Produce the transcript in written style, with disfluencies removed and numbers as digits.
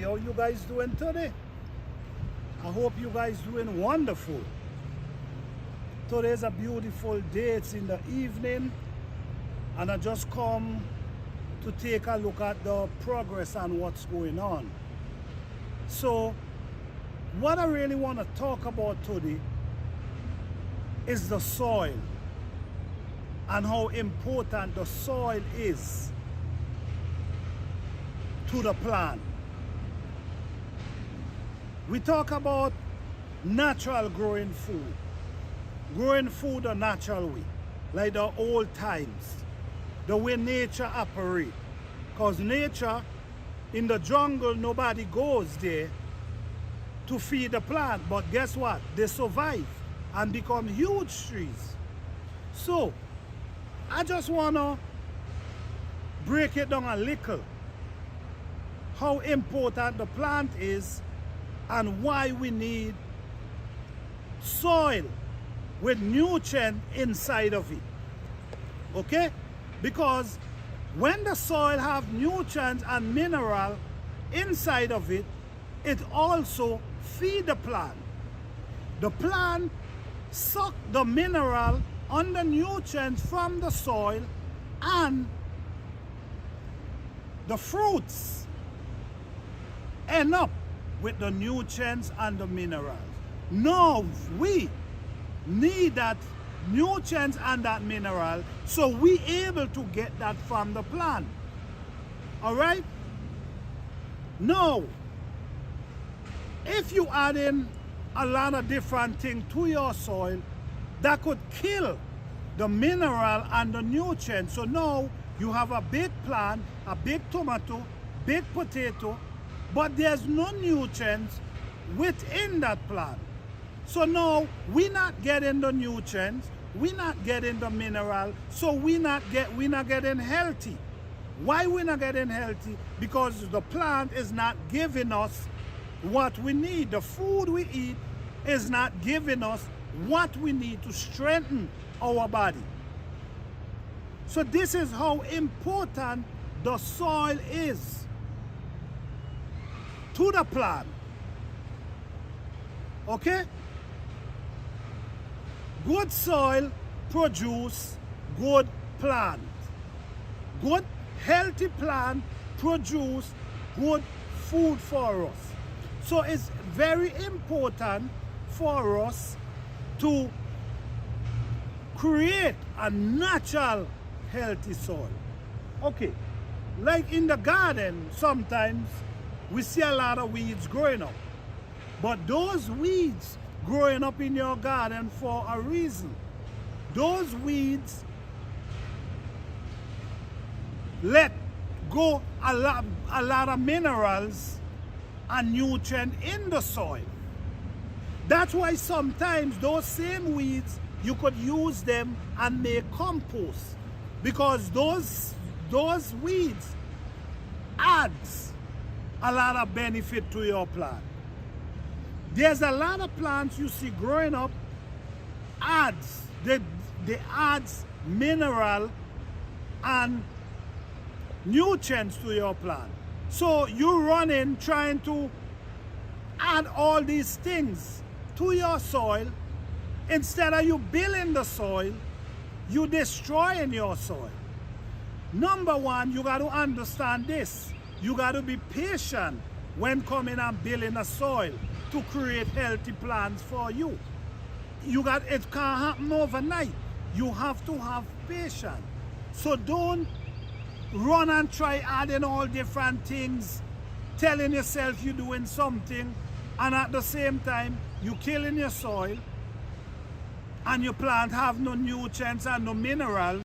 how you guys doing today? I hope you guys doing wonderful. Today's a beautiful day. It's in the evening, and I just come to take a look at the progress and what's going on. So what I really want to talk about today is the soil and how important the soil is to the plant. We talk about natural growing food the natural way, like the old times, the way nature operates. Because nature, in the jungle, nobody goes there to feed the plant, but guess what? They survive and become huge trees. So I just want to break it down a little, how important the plant is and why we need soil with nutrients inside of it. Okay? Because when the soil have nutrients and mineral inside of it, it also feed the plant. The plant suck the mineral and the nutrients from the soil, and the fruits end up with the nutrients and the minerals. Now we need that nutrients and that mineral, so we able to get that from the plant. All right? Now, if you add in a lot of different things to your soil, that could kill the mineral and the nutrients. So now you have a big plant, a big tomato, big potato, but there's no nutrients within that plant. So now we're not getting the nutrients, we're not getting the mineral, so we're not getting healthy. Why we're not getting healthy? Because the plant is not giving us what we need. The food we eat is not giving us what we need to strengthen our body. So this is how important the soil is to the plant. Okay? Good soil produce good plant. Good healthy plant produce good food for us. So it's very important for us to create a natural healthy soil. Okay, like in the garden, sometimes we see a lot of weeds growing up. But those weeds growing up in your garden for a reason. Those weeds let go a lot of minerals and nutrients in the soil. That's why sometimes those same weeds, you could use them and make compost, because those weeds adds a lot of benefit to your plant. There's a lot of plants you see growing up, they adds mineral and nutrients to your plant. So you're running trying to add all these things to your soil. Instead of you building the soil, you destroying your soil. Number one, you got to understand this. You got to be patient when coming and building a soil to create healthy plants for you. It can't happen overnight. You have to have patience. So don't run and try adding all different things, telling yourself you're doing something, and at the same time you're killing your soil and your plant have no nutrients and no minerals.